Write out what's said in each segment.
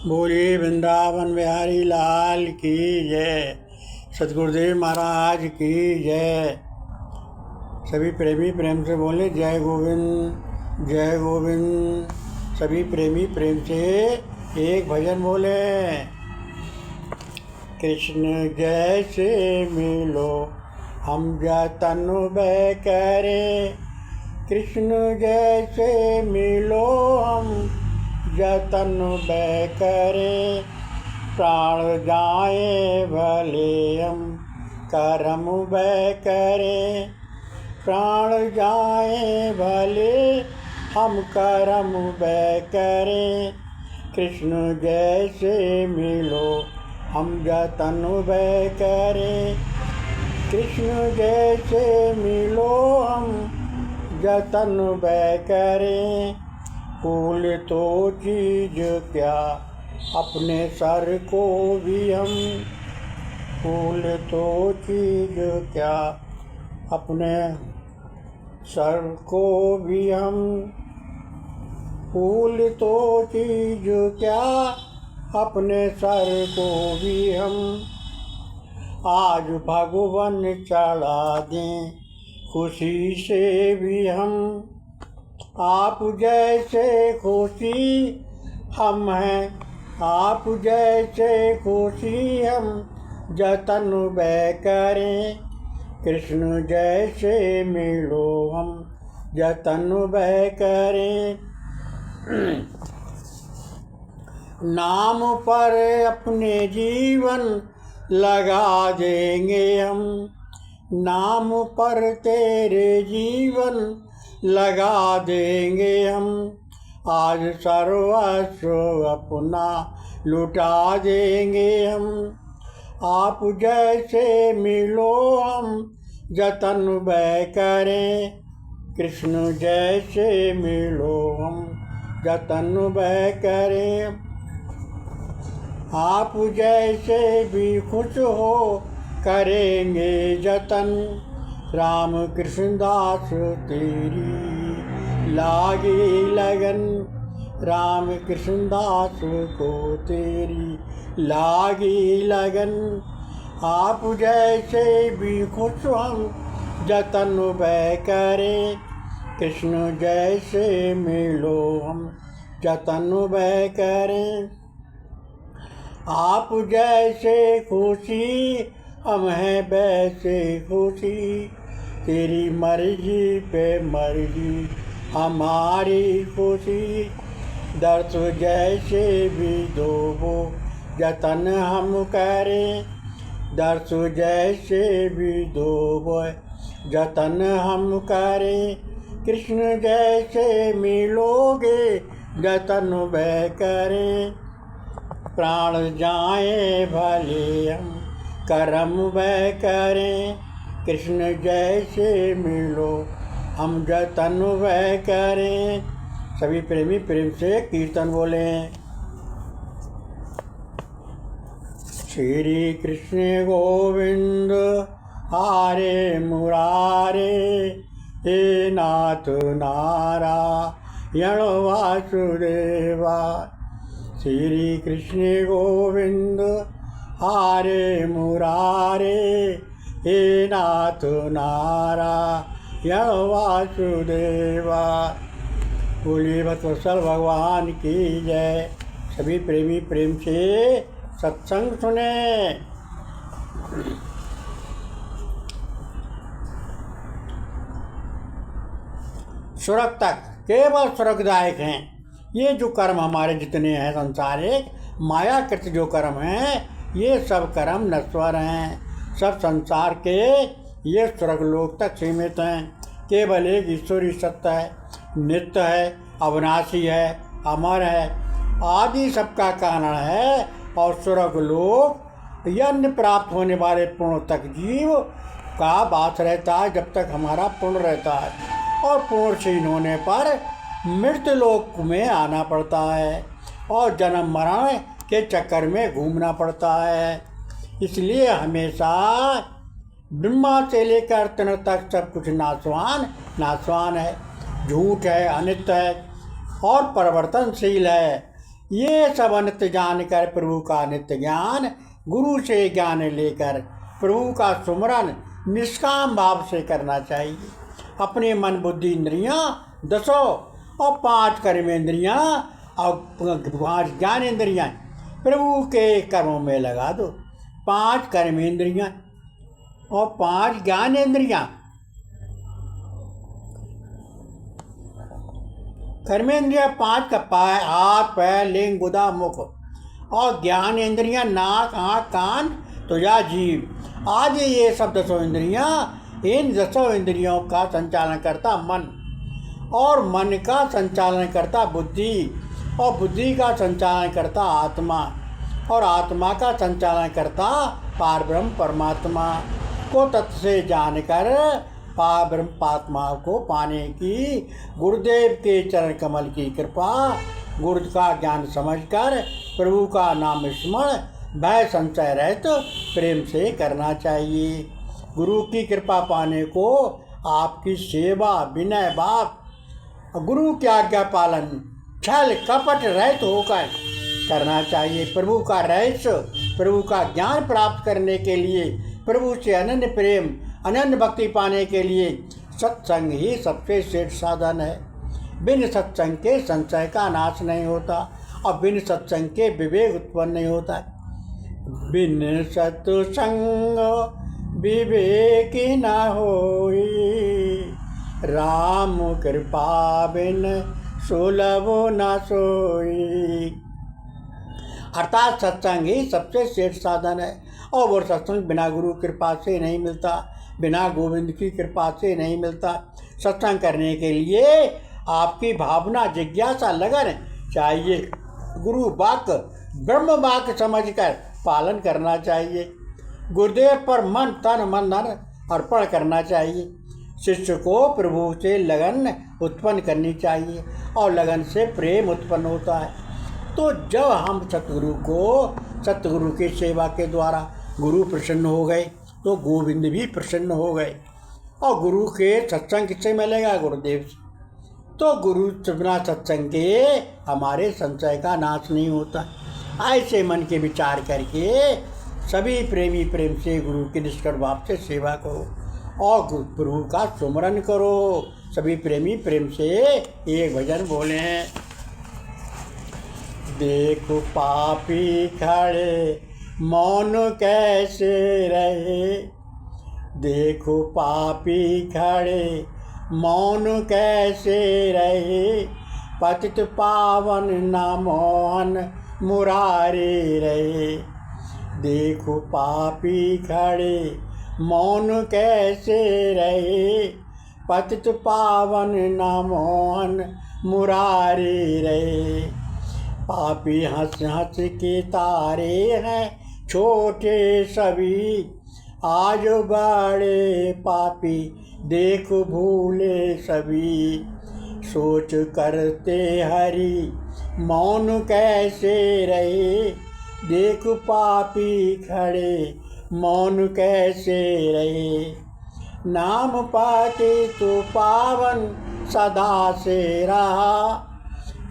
बोलिए वृंदावन बिहारी लाल की जय। सतगुरुदेव महाराज की जय। सभी प्रेमी प्रेम से बोले जय गोविंद जय गोविंद। सभी प्रेमी प्रेम से एक भजन बोले। कृष्ण जैसे मिलो हम जतन बह करें, कृष्ण जैसे मिलो हम जतन बह करें। प्राण जाए भले हम कर्म बह करें, प्राण जाए भले हम कर्म बह करें। कृष्ण जैसे मिलो हम जतन बह करें, कृष्ण जैसे मिलो हम जतन बह करें। फूल तो चीज क्या अपने सर को भी हम, फूल तो चीज क्या अपने सर को भी हम, फूल तो चीज क्या अपने सर को भी हम। आज भगवान चढ़ा दें खुशी से भी हम, आप जैसे खुशी हम हैं, आप जैसे खुशी हम जतन बह करें। कृष्ण जैसे मिलो हम जतन बह करें। नाम पर अपने जीवन लगा देंगे हम, नाम पर तेरे जीवन लगा देंगे हम। आज सर्वस्व अपना लुटा देंगे हम, आप जैसे मिलो हम जतन बह करें। कृष्ण जैसे मिलो हम जतन बह करें। आप जैसे भी खुश हो करेंगे जतन, राम कृष्ण दास तेरी लागी लगन, राम कृष्ण दास को तेरी लागी लगन। आप जैसे भी खुश हम जतन बह करें, कृष्ण जैसे मिलो हम जतन बह करें। आप जैसे खुशी हम हैं वैसे खुशी, तेरी मर्जी पे मर्जी हमारी खुशी। दर्द जैसे भी दो वो जतन हम करें, दर्द जैसे भी दो वो जतन हम करें। कृष्ण जैसे मिलोगे जतन बह करें। प्राण जाए भले हम कर्म बह करें, कृष्ण जैसे मिलो हम जतन बह करें। सभी प्रेमी प्रेम से कीर्तन बोले। श्री कृष्ण गोविंद हरे मुरारे, हे नाथ नारायण वासुदेवा। श्री कृष्ण गोविंद हरे मुरारे, हे नाथ नारायण वासुदेवा। बोलिए भक्तवत्सल भगवान की जय। सभी प्रेमी प्रेम से सत्संग सुने। स्वर्ग तक केवल स्वर्गदायक हैं ये जो कर्म हमारे जितने हैं संसारिक मायाकृत जो कर्म हैं, ये सब कर्म नश्वर हैं। सब संसार के ये स्वर्गलोक तक सीमित हैं। केवल एक ईश्वरी सत्य है, नित्य है, अविनाशी है, अमर है, आदि सबका कारण है। और स्वर्गलोक यज्ञ प्राप्त होने वाले पुण्य तक जीव का वास रहता है जब तक हमारा पुण्य रहता है, और पुण्य क्षीण होने पर मृत्यु लोक में आना पड़ता है और जन्म मरण के चक्कर में घूमना पड़ता है। इसलिए हमेशा ब्रह्मा से लेकर तन तक सब कुछ नाशवान है, झूठ है, अनित्य है और परिवर्तनशील है। ये सब अनित्य जानकर प्रभु का नित्य ज्ञान, गुरु से ज्ञान लेकर प्रभु का सुमरन निष्काम भाव से करना चाहिए। अपने मन बुद्धि इंद्रियां 10 और 5 कर्मेंद्रियां और 5 ज्ञानेंद्रियां प्रभु के कर्मों में लगा दो। 5 कर्मेंद्रियां और 5 ज्ञानेंद्रियां। कर्मेंद्रियां 5 का हाथ पैर लिंग गुदा मुख, और ज्ञानेंद्रियां नाक आँख कान त्वचा जीभ आदि ये सब 10 इंद्रियां। इन 10 इंद्रियों का संचालन करता मन, और मन का संचालन करता बुद्धि, और बुद्धि का संचालन करता आत्मा, और आत्मा का संचालन करता पारब्रह्म परमात्मा को तत्व से जानकर पारब्रह्म आत्मा को पाने की गुरुदेव के चरण कमल की कृपा, गुरु का ज्ञान समझकर प्रभु का नाम स्मरण भय संचय रहित प्रेम से करना चाहिए। गुरु की कृपा पाने को आपकी सेवा विनय भाव, गुरु की आज्ञा पालन छल कपट रहित होकर करना चाहिए। प्रभु का रहस्य, प्रभु का ज्ञान प्राप्त करने के लिए, प्रभु से अनन्य प्रेम अनन्य भक्ति पाने के लिए सत्संग ही सबसे श्रेष्ठ साधन है। बिन सत्संग के संशय का नाश नहीं होता, और बिन सत्संग के विवेक उत्पन्न नहीं होता। बिन सत्संग विवेक न होई, राम कृपा बिन सुलभ न सोई। अर्थात सत्संग ही सबसे श्रेष्ठ साधन है, और वो सत्संग बिना गुरु कृपा से नहीं मिलता, बिना गोविंद की कृपा से नहीं मिलता। सत्संग करने के लिए आपकी भावना जिज्ञासा लगन चाहिए। गुरु वाक्य ब्रह्म वाक्य समझकर पालन करना चाहिए। गुरुदेव पर मन तन मन धन अर्पण करना चाहिए। शिष्य को प्रभु से लगन उत्पन्न करनी चाहिए, और लगन से प्रेम उत्पन्न होता है। तो जब हम सतगुरु की सेवा के द्वारा गुरु प्रसन्न हो गए, तो गोविंद भी प्रसन्न हो गए। और गुरु के सत्संग किससे मिलेगा? गुरुदेव से। तो गुरु बिना सत्संग के हमारे संशय का नाश नहीं होता। ऐसे मन के विचार करके सभी प्रेमी प्रेम से गुरु के निष्कट भाव से सेवा करो, और प्रभु का सुमरन करो। सभी प्रेमी प्रेम से एक भजन बोले हैं। देखो पापी खड़े मौन कैसे रहे, देखो पापी खड़े मौन कैसे रहे, पतित पावन न मोहन मुरारे रहे। देखो पापी खड़े मौन कैसे रहे, पतित पावन न मोहन मुरारे रहे। पापी हंस हंस के तारे हैं छोटे सभी, आज बड़े पापी देख भूले सभी। सोच करते हरि मौन कैसे रहे, देख पापी खड़े मौन कैसे रहे। नाम पाके तो पावन सदा से रहा,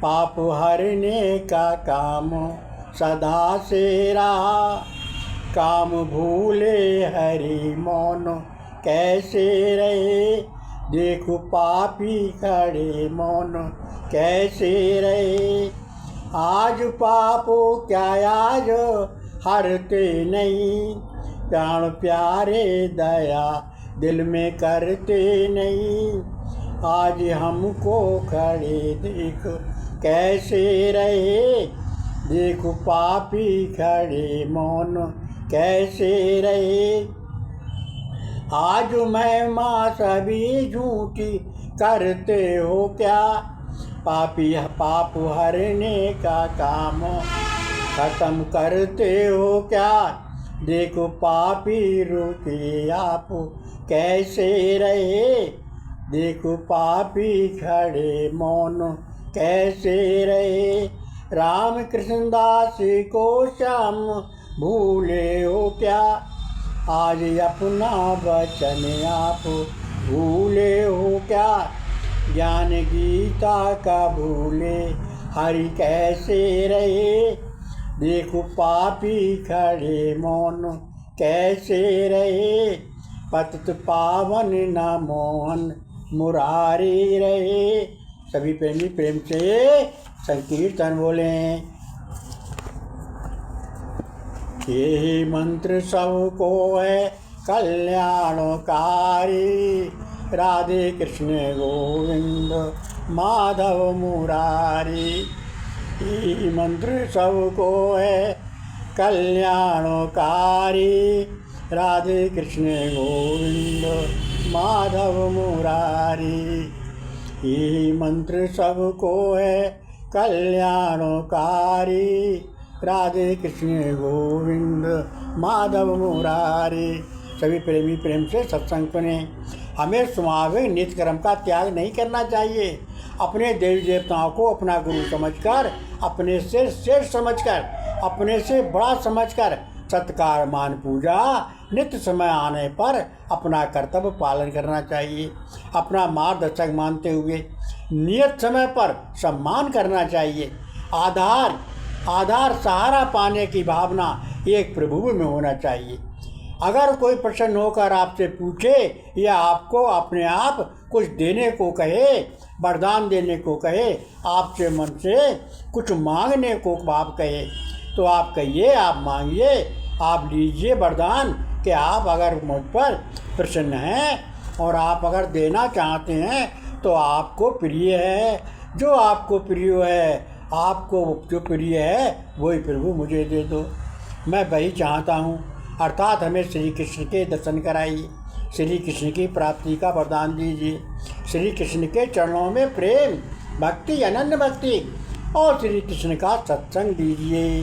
पाप हरने का काम सदा से रहा। काम भूले हरि मौन कैसे रहे, देखो पापी खड़े मौन कैसे रहे। आज पापो क्या आज हरते नहीं, प्राण प्यारे दया दिल में करते नहीं। आज हमको खड़े देख कैसे रहे, देखो पापी खड़े मौन कैसे रहे। आज महिमा सभी झूठी करते हो क्या, पापी पाप हरने का काम खत्म करते हो क्या। देखो पापी रुके आप कैसे रहे, देखो पापी खड़े मौन कैसे रहे। राम कृष्णदास को श्याम भूले हो क्या, आज अपना वचन आप भूले हो क्या। ज्ञान गीता का भूले हरि कैसे रहे, देखो पापी खड़े मौन कैसे रहे, पतित पावन न मोहन मुरारी रहे। सभी प्रेमी प्रेम से संकीर्तन बोलें। ये मंत्र सबको है कल्याणकारी, राधे कृष्ण गोविंद माधव मुरारी। ये मंत्र सबको है कल्याणकारी, राधे कृष्ण गोविंद माधव मुरारी। ये मंत्र सबको है कल्याणकारी, राधे कृष्ण गोविंद माधव मुरारी। सभी प्रेमी प्रेम से सत्संग सुने। हमें स्वाभाविक नित्य कर्म का त्याग नहीं करना चाहिए। अपने देवी देवताओं को अपना गुरु समझकर, अपने से श्रेष्ठ समझकर, अपने से बड़ा समझकर सत्कार मान पूजा नित्य समय आने पर अपना कर्तव्य पालन करना चाहिए। अपना मार्गदर्शक मानते हुए नियत समय पर सम्मान करना चाहिए। आधार सहारा पाने की भावना एक प्रभु में होना चाहिए। अगर कोई प्रसन्न होकर आपसे पूछे या आपको अपने आप कुछ देने को कहे, वरदान देने को कहे, आपसे मन से कुछ मांगने को आप कहे, तो आप कहिए, आप मांगिए, आप लीजिए वरदान कि आप अगर मुझ पर प्रसन्न हैं और आप अगर देना चाहते हैं तो आपको प्रिय है, जो आपको प्रिय है, आपको जो प्रिय है वही प्रभु मुझे दे दो। मैं वही चाहता हूँ। अर्थात हमें श्री कृष्ण के दर्शन कराइए, श्री कृष्ण की प्राप्ति का वरदान दीजिए, श्री कृष्ण के चरणों में प्रेम भक्ति अनन्य भक्ति और श्री कृष्ण का सत्संग दीजिए।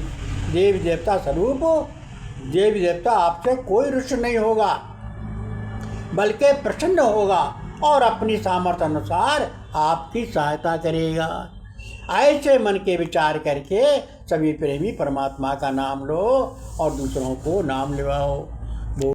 देवी देवता स्वरूप देवी देवता आपसे कोई रुष्ट नहीं होगा, बल्कि प्रसन्न होगा और अपनी सामर्थ्य अनुसार आपकी सहायता करेगा। ऐसे मन के विचार करके सभी प्रेमी परमात्मा का नाम लो और दूसरों को नाम लिवाओ।